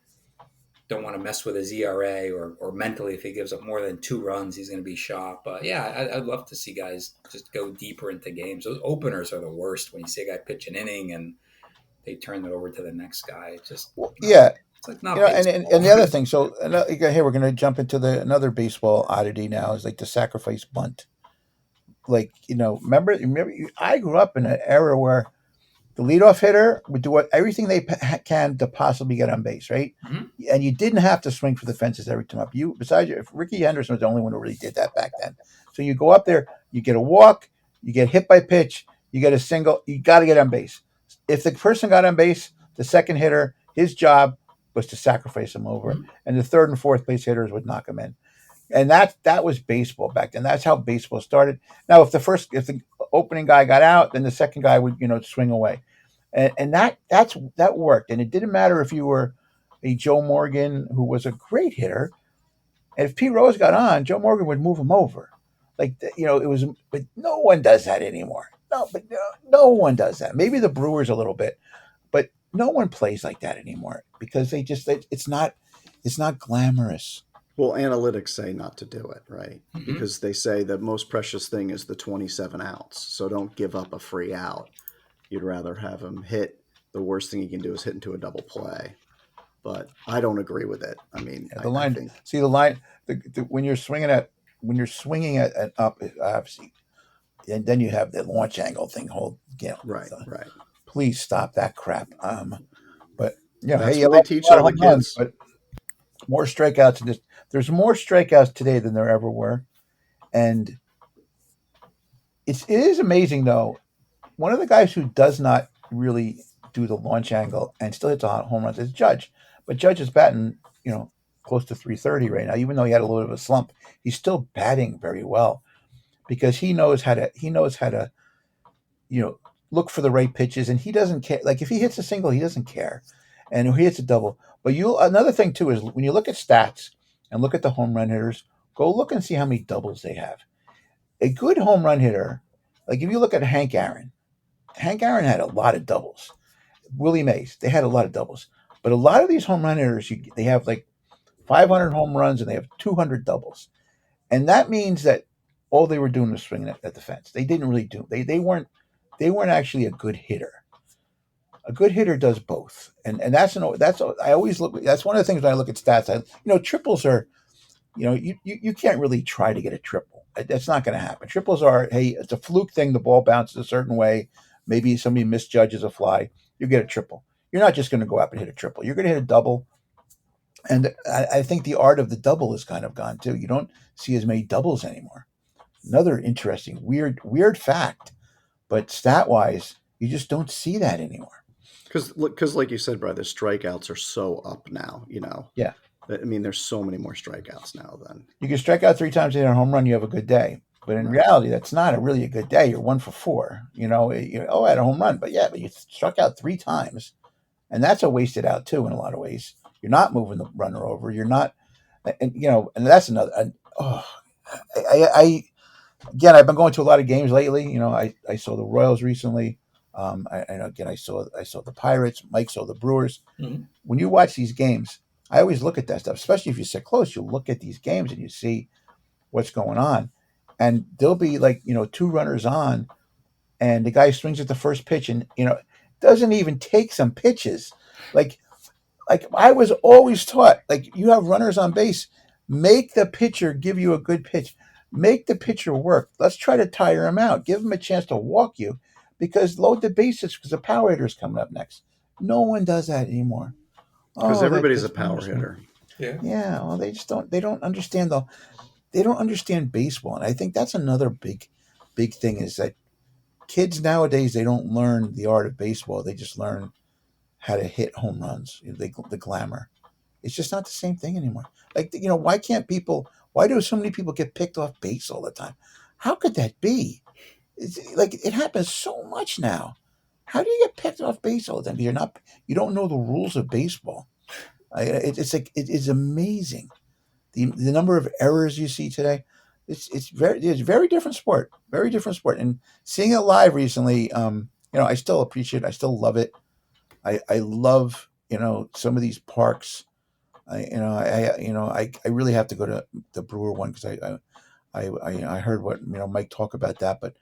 don't want to mess with his ERA or mentally if he gives up more than 2 runs, he's going to be shot. But yeah, I'd love to see guys just go deeper into games. Those openers are the worst when you see a guy pitch an inning and they turn it over to the next guy. It's like not and the other thing. So here we're going to jump into another baseball oddity now is like the sacrifice bunt. Like remember, I grew up in an era where the leadoff hitter would do everything they can to possibly get on base, right? Mm-hmm. And you didn't have to swing for the fences every time up. If Ricky Henderson was the only one who really did that back then. So you go up there, you get a walk, you get hit by pitch, you get a single, you got to get on base. If the person got on base, the second hitter, his job was to sacrifice him over, and the third and fourth base hitters would knock him in. And that was baseball back then. That's how baseball started. Now, if the opening guy got out, then the second guy would swing away, and that worked. And it didn't matter if you were a Joe Morgan who was a great hitter, and if Pete Rose got on, Joe Morgan would move him over. Like it was, but no one does that anymore. No one does that. Maybe the Brewers a little bit, but no one plays like that anymore because it's not glamorous. Well, analytics say not to do it, right? Mm-hmm. Because they say the most precious thing is the 27 outs. So don't give up a free out. You'd rather have him hit. The worst thing you can do is hit into a double play. But I don't agree with it. I mean, the line. See the line. When you're swinging at up, obviously, and then you have the launch angle thing. Right. Please stop that crap. But that's what they teach all the kids. But more strikeouts. There's more strikeouts today than there ever were, and it is amazing though. One of the guys who does not really do the launch angle and still hits a home runs is Judge, but Judge is batting close to 330 right now. Even though he had a little bit of a slump, he's still batting very well because he knows how to look for the right pitches, and he doesn't care. Like if he hits a single, he doesn't care, and if he hits a double. But another thing too is when you look at stats and look at the home run hitters, go look and see how many doubles they have. A good home run hitter, like if you look at Hank Aaron had a lot of doubles. Willie Mays, they had a lot of doubles. But a lot of these home run hitters, they have like 500 home runs and they have 200 doubles. And that means that all they were doing was swinging at the fence. They didn't really do. They weren't actually a good hitter. A good hitter does both, and that's I always look. That's one of the things when I look at stats. Triples are, you can't really try to get a triple. That's not going to happen. Triples are, hey, it's a fluke thing. The ball bounces a certain way. Maybe somebody misjudges a fly. You get a triple. You're not just going to go up and hit a triple. You're going to hit a double. And I think the art of the double is kind of gone too. You don't see as many doubles anymore. Another interesting, weird fact, but stat wise, you just don't see that anymore. Because like you said, brother, strikeouts are so up now, Yeah. I mean, there's so many more strikeouts now than. You can strike out 3 times in a home run, you have a good day. But in reality, that's not really a good day. You're 1 for 4. I had a home run. But you struck out 3 times. And that's a wasted out, too, in a lot of ways. You're not moving the runner over. You're not, and that's another. Again, I've been going to a lot of games lately. I saw the Royals recently. I saw the Pirates. Mike saw the Brewers. Mm-hmm. When you watch these games, I always look at that stuff, especially if you sit close. You look at these games and you see what's going on. and there'll be like 2 runners on, and the guy swings at the first pitch, and doesn't even take some pitches. Like I was always taught, like, you have runners on base, make the pitcher give you a good pitch, make the pitcher work. Let's try to tire him out, give him a chance to walk you, because load the bases because the power hitter is coming up next. No one does that anymore. Because Oh, that everybody's a just power bothers me. hitter. Yeah, well, they just don't. They don't understand They don't understand baseball, and I think that's another big thing is that kids nowadays, they don't learn the art of baseball. They just learn how to hit home runs. The glamour. It's just not the same thing anymore. Like, why do so many people get picked off base all the time? How could that be? It's like, it happens so much now. How do you get picked off base all the time? You don't know the rules of baseball. It's like, it is amazing. The number of errors you see today. It's very different sport. Very different sport. And seeing it live recently, I still appreciate it. I still love it. I love, some of these parks. I really have to go to the Brewer one, because I heard what Mike talk about that, but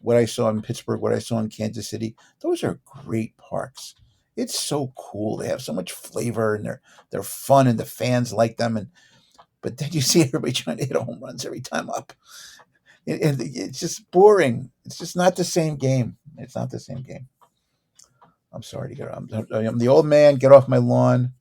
what I saw in Pittsburgh, what I saw in Kansas City, those are great parks. It's so cool. They have so much flavor, and they're fun, and the fans like them. But then you see everybody trying to hit home runs every time up. It's just boring. It's just not the same game. It's not the same game. I'm sorry to get. I'm the old man. Get off my lawn.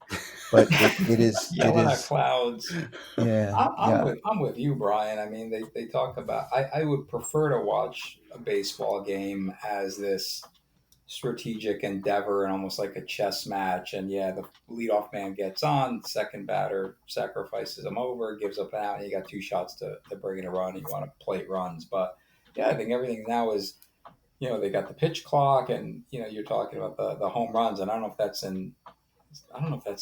But it is. Yelling It at is. clouds. Yeah. I'm with you, Brian. I mean, they talk about. I would prefer to watch a baseball game as this strategic endeavor and almost like a chess match. And yeah, the leadoff man gets on, second batter sacrifices him over, gives up an out, and you got 2 shots to bring in a run. And you want to plate runs, but yeah, I think everything now is. They got the pitch clock, and you're talking about the home runs, and I don't know if that's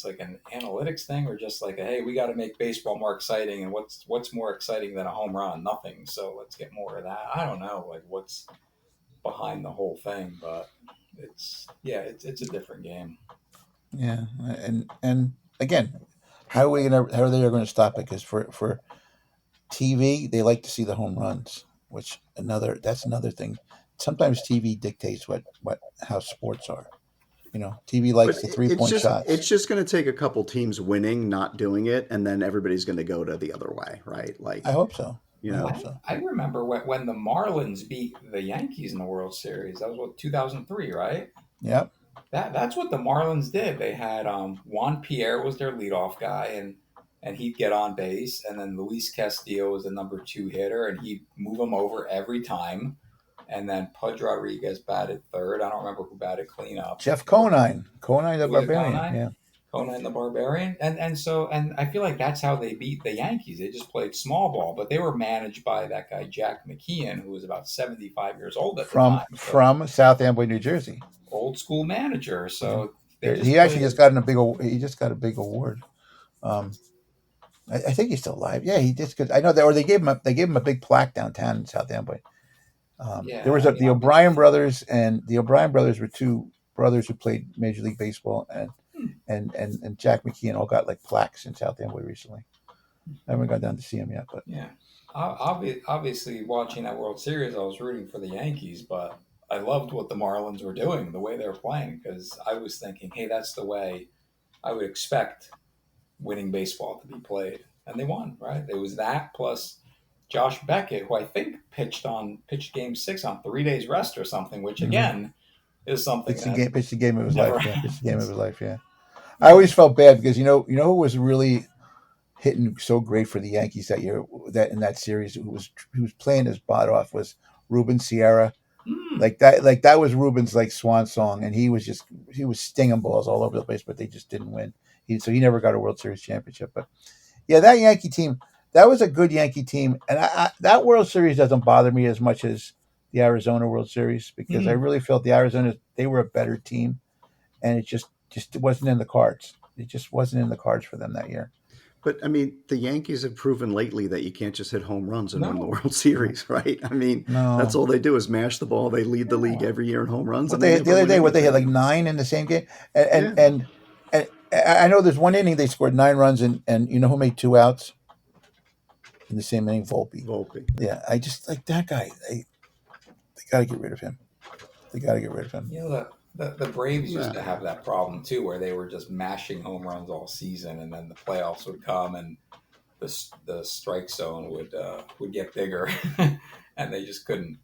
like an analytics thing or just like hey, we got to make baseball more exciting, and what's more exciting than a home run? Nothing. So let's get more of that. I don't know, like what's behind the whole thing, but it's a different game. Yeah. And again, how are they going to stop it? Because for TV, they like to see the home runs, which that's another thing. Sometimes TV dictates how sports are. TV likes the 3-point shots. It's just going to take a couple teams winning, not doing it, and then everybody's going to go to the other way, right? Like, I hope so. I remember when the Marlins beat the Yankees in the World Series. That was 2003, right? Yep. That's what the Marlins did. They had Juan Pierre was their leadoff guy, and he'd get on base, and then Luis Castillo was the number 2 hitter, and he'd move him over every time. And then Pudge Rodriguez batted third. I don't remember who batted cleanup. Jeff Conine the Barbarian. Conine? Yeah. Conine the Barbarian. And I feel like that's how they beat the Yankees. They just played small ball, but they were managed by that guy Jack McKeon, who was about 75 years old at the time. From South Amboy, New Jersey. Old school manager. So he just got a big award. I think he's still alive. Yeah, he just. I know that, or they gave him a big plaque downtown in South Amboy. There was the O'Brien brothers, and the O'Brien brothers were 2 brothers who played Major League Baseball, and Jack McKeon all got like plaques in South Amboy recently. I haven't gone down to see him yet, but yeah, obviously watching that World Series, I was rooting for the Yankees, but I loved what the Marlins were doing, the way they were playing, because I was thinking, hey, that's the way I would expect winning baseball to be played, and they won, right? It was that plus Josh Beckett, who I think pitched Game 6 on 3 days rest or something, which again is something. Pitched the game of his life. Yeah, pitched the game of his life. Yeah, I always felt bad because who was really hitting so great for the Yankees that year, that in that series, who was playing his butt off, was Ruben Sierra. Like that was Ruben's like swan song, and he was stinging balls all over the place, but they just didn't win. So he never got a World Series championship. But yeah, that Yankee team. That was a good Yankee team, and that World Series doesn't bother me as much as the Arizona World Series, because I really felt the Arizona, they were a better team, and it just wasn't in the cards. It just wasn't in the cards for them that year. But I mean, the Yankees have proven lately that you can't just hit home runs and win the World Series, right? I mean, that's all they do is mash the ball. They lead the league every year in home runs. But the other day, they had like 9 in the same game, and I know there's one inning they scored 9 runs, and you know who made 2 outs? in the same inning, Volpe. Yeah, I just like that guy. They got to get rid of him. They got to get rid of him. The Braves used to have that problem too, where they were just mashing home runs all season, and then the playoffs would come, and the strike zone would get bigger, and they just couldn't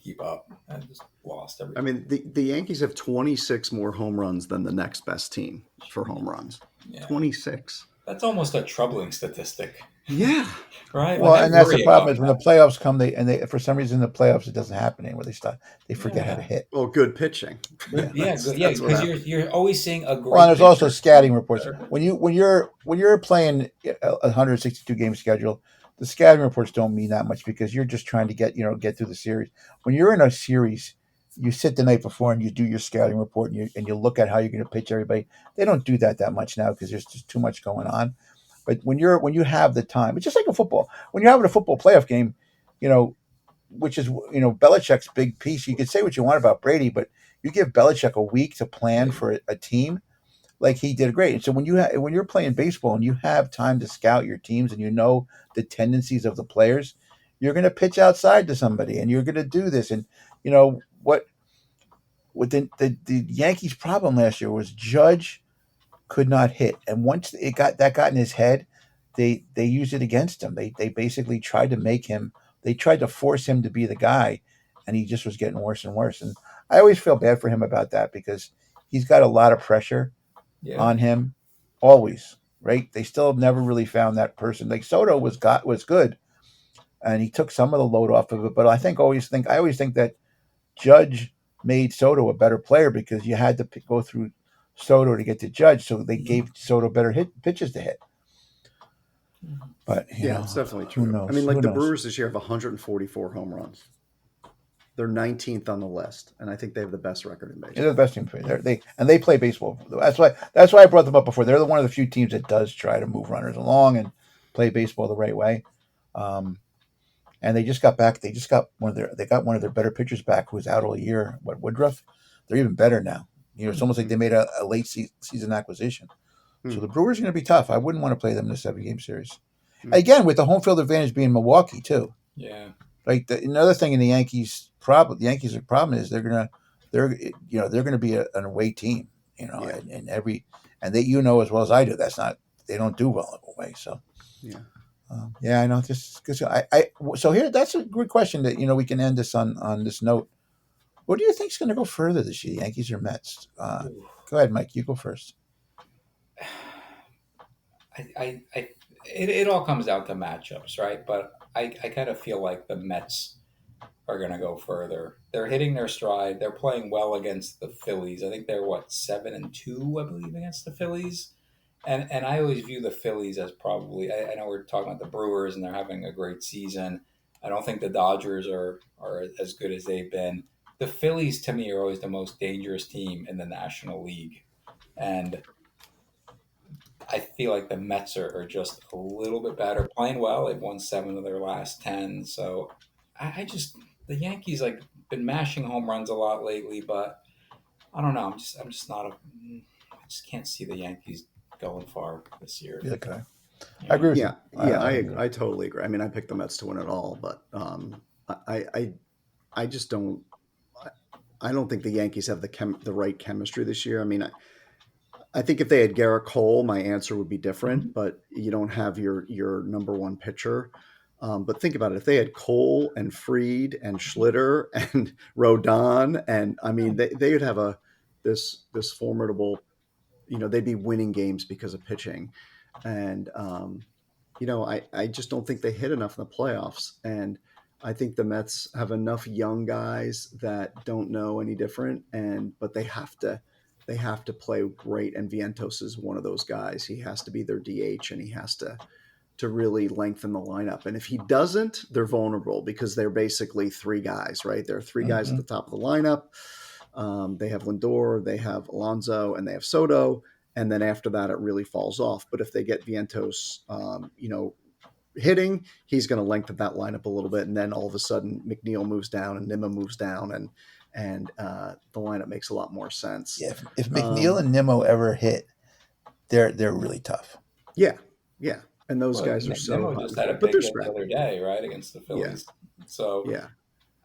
keep up and just lost everything. I mean, the Yankees have 26 more home runs than the next best team for home runs. 26. That's almost a troubling statistic. Yeah. Right. Well, and that's the problem is when the playoffs come, they for some reason in the playoffs it doesn't happen anymore. They forget how to hit. Well, good pitching. Because you're always seeing a great. Well, and there's also scouting reports. When you're playing a 162 game schedule, the scouting reports don't mean that much because you're just trying to get through the series. When you're in a series, you sit the night before and you do your scouting report and you look at how you're going to pitch everybody. They don't do that much now because there's just too much going on. But when you have the time, it's just like a football. When you're having a football playoff game, which is Belichick's big piece. You could say what you want about Brady, but you give Belichick a week to plan for a team, like he did great. And so when you're playing baseball and you have time to scout your teams and you know the tendencies of the players, you're going to pitch outside to somebody and you're going to do this. And what the Yankees' problem last year was Judge could not hit, and once it got in his head, they used it against him. They basically tried to make him. They tried to force him to be the guy, and he just was getting worse and worse. And I always feel bad for him about that because he's got a lot of pressure on him, always. Right? They still have never really found that person. Like Soto was good, and he took some of the load off of it. But I always think that Judge made Soto a better player because you had to go through Soto to get to Judge, so they gave Soto better pitches to hit. But it's definitely true. Who knows? I mean, like the Brewers this year have 144 home runs. They're 19th on the list, and I think they have the best record in baseball. They're the best team. They play baseball. That's why I brought them up before. They're one of the few teams that does try to move runners along and play baseball the right way. And they just got back. They got one of their better pitchers back, who was out all year. Woodruff? They're even better now. It's almost like they made a late season acquisition. So the Brewers are going to be tough. I wouldn't want to play them in a 7-game series. Again, with the home field advantage being Milwaukee too. Yeah. Like another thing in the Yankees' problem is they're going to be an away team. And they as well as I do. They don't do well away. So I know this. So here, that's a good question that we can end this on this note. What do you think is going to go further this year, Yankees or Mets? Go ahead, Mike. You go first. It all comes down to matchups, right? But I kind of feel like the Mets are going to go further. They're hitting their stride. They're playing well against the Phillies. I think they're 7-2, I believe, against the Phillies. And I always view the Phillies as probably. I know we're talking about the Brewers and they're having a great season. I don't think the Dodgers are as good as they've been. The Phillies, to me, are always the most dangerous team in the National League. And I feel like the Mets are just a little bit better. Playing well. They've won 7 of their last 10. So the Yankees been mashing home runs a lot lately, but I don't know. I'm just not I just can't see the Yankees going far this year. Okay. I agree with you. I totally agree. I mean, I picked the Mets to win it all, but I just don't. I don't think the Yankees have the right chemistry this year. I mean, I think if they had Garrett Cole, my answer would be different. But you don't have your number one pitcher. But think about it: if they had Cole and Fried and Schlitter and Rodon, and I mean, they would have this formidable. They'd be winning games because of pitching, and I just don't think they hit enough in the playoffs. And I think the Mets have enough young guys that don't know any different, but they have to play great. And Vientos is one of those guys. He has to be their DH, and he has to really lengthen the lineup. And if he doesn't, they're vulnerable because they're basically 3 guys, right? There are 3 guys at the top of the lineup. They have Lindor, they have Alonso, and they have Soto. And then after that, it really falls off. But if they get Vientos, hitting, he's going to lengthen that lineup a little bit, and then all of a sudden McNeil moves down and Nimmo moves down, and the lineup makes a lot more sense. Yeah, if McNeil and Nimmo ever hit, they're really tough. Yeah, And those Well, guys are so Nimmo hot just and had a cold, but big they're hit the scrappy. other day, right, against the Phillies. So Yeah.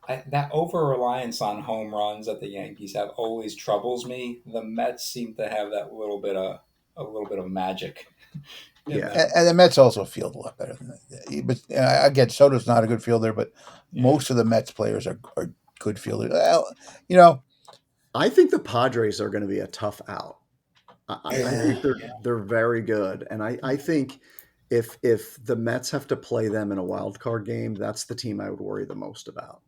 that over-reliance on home runs that the Yankees have always troubles me. The Mets seem to have that little bit of magic. Yeah. And the Mets also field a lot better than that. But again, Soto's not a good fielder, but most of the Mets players are good fielders. Well, I think the Padres are going to be a tough out. I think they're very good, and I think if the Mets have to play them in a wild card game, that's the team I would worry the most about.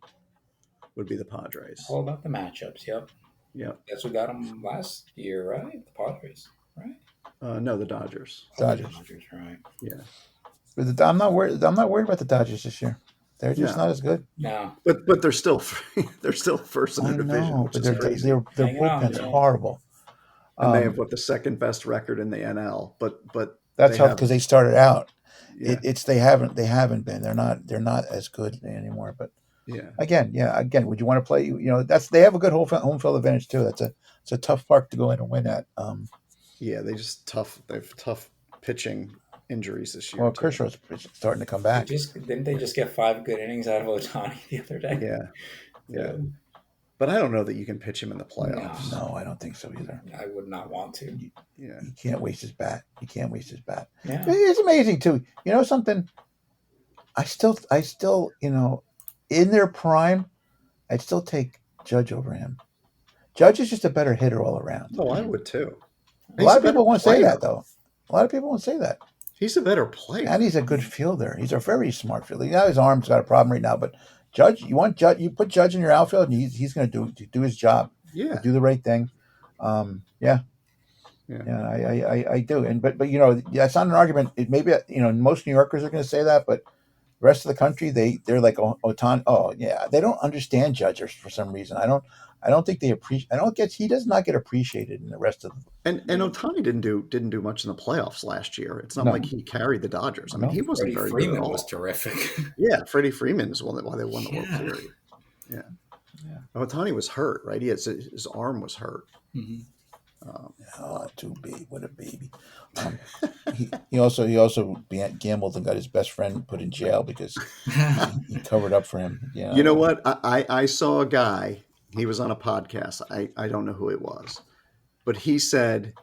Would be the Padres. All about the matchups. Yep. Yep. Guess we got them last year, right? The Padres, right? No, the Dodgers. Dodgers. Dodgers, right? Yeah. But I'm not worried. I'm not worried about the Dodgers this year. They're just No. not as good. No. But they're still first in I their division, know, which but is crazy. their Hanging on, bullpen's man. horrible. And they have the second best record in the NL. But That's they how have, because they started out. yeah, It's they haven't been. They're not as good anymore. But yeah. again, would you want to play? They have a good home field advantage too. It's a tough park to go in and win at. Yeah, they have tough pitching injuries this year. Well, too. Kershaw's starting to come back. Didn't they just get 5 good innings out of Ohtani the other day? Yeah. But I don't know that you can pitch him in the playoffs. No, I don't think so either. I would not want to. Yeah. You can't waste his bat. Yeah. It's amazing too. You know something? I still, in their prime, I'd still take Judge over him. Judge is just a better hitter all around. Oh, I would too. A lot of people won't say that though. A lot of people won't say that. He's a better player. And he's a good fielder. He's a very smart fielder. His arm's got a problem right now, but Judge, you put Judge in your outfield, and he's going to do his job. Yeah. Do the right thing. Yeah, I do. And but that's not an argument. It maybe most New Yorkers are going to say that, but the rest of the country they're like Ohtani. Oh yeah, they don't understand Judge for some reason. I don't think they appreciate. He does not get appreciated in the rest of. And Ohtani didn't do much in the playoffs last year. It's not like he carried the Dodgers. I mean, he wasn't very good at all. Was terrific. Yeah, Freddie Freeman is why they won the World Series. Yeah. Ohtani was hurt, right? His arm was hurt. Mm-hmm. Too big. What a baby. He also gambled and got his best friend put in jail because he covered up for him. Yeah. You know what? I saw a guy. He was on a podcast. I don't know who it was, but he said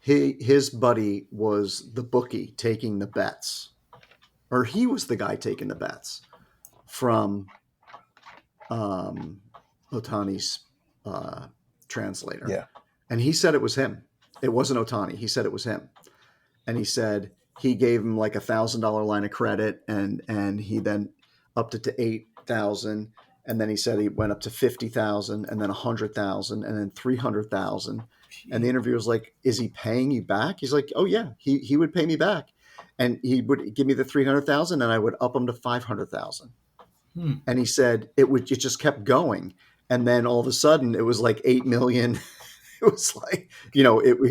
his buddy was the bookie taking the bets, or he was the guy taking the bets from Ohtani's translator. Yeah. And he said it was him. It wasn't Ohtani. He said it was him. And he said he gave him like $1,000 line of credit, and he then upped it to $8,000. And then he said he went up to 50,000, and then 100,000, and then 300,000. And the interviewer was like, "Is he paying you back?" He's like, "Oh yeah, he would pay me back, and he would give me the 300,000, and I would up him to 500,000." And he said it just kept going, and then all of a sudden it was like 8 million. It was like, he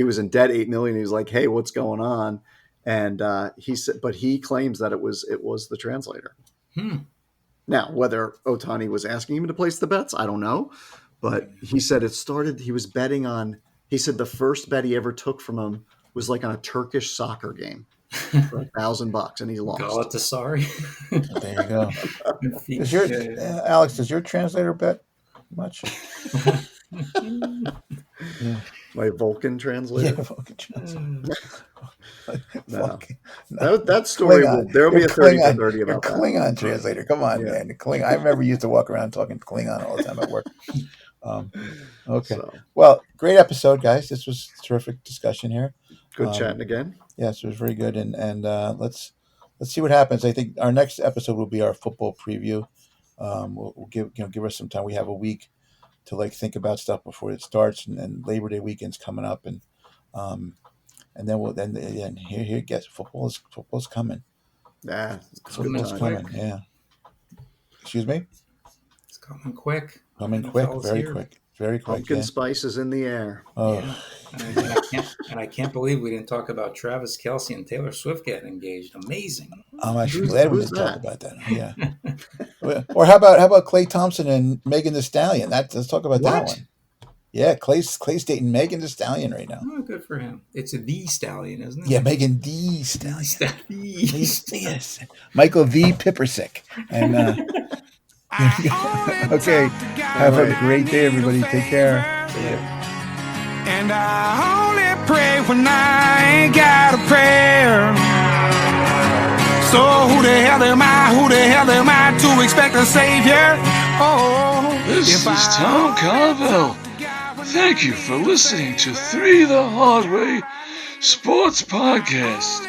was in debt 8 million. He was like, "Hey, what's going on?" And he said, but he claims that it was the translator. Now, whether Ohtani was asking him to place the bets, I don't know. But he said it started. He was betting on. He said the first bet he ever took from him was like on a Turkish soccer game for $1,000, and he lost. Galatasaray. There you go. Alex, does your translator bet much? Yeah. My Vulcan translator. Yeah, Vulcan translator. No. That story there'll be a 30 for 30 about that. Klingon translator. Come on, man. Klingon. I remember you used to walk around talking Klingon all the time at work. Okay. Well, great episode, guys. This was a terrific discussion here. Good chatting again. Yes, it was very good. And let's see what happens. I think our next episode will be our football preview. We'll give us some time. We have a week to think about stuff before it starts, and Labor Day weekend's coming up, and then here gets football's coming. Yeah, football's coming. Yeah. Excuse me. It's coming quick. Coming quick. Very quick. Very quick. Pumpkin spice is in the air. Oh. Yeah. And I can't believe we didn't talk about Travis Kelce and Taylor Swift getting engaged. Amazing. I'm actually glad we didn't talk about that. Yeah. Or how about Klay Thompson and Megan Thee Stallion? Let's talk about that one. Yeah, Clay's dating Megan Thee Stallion right now. Oh, good for him. It's the Stallion, isn't it? Yeah, Megan Thee Stallion. Yes. Yes. Michael V. Pippersick. And okay. Have a great day, everybody. Take care. And I only pray when I ain't got a prayer. So who the hell am I? Who the hell am I to expect a savior? Oh, This is Tom Carvel. Thank you for listening to Three the Hard Way Sports Podcast.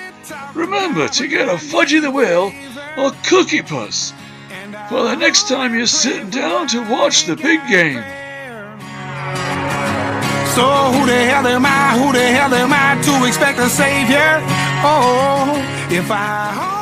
Remember to get a Fudgy the Whale or Cookie Puss for the next time you're sitting down to watch the big game. So who the hell am I? Who the hell am I to expect a savior? Oh, if I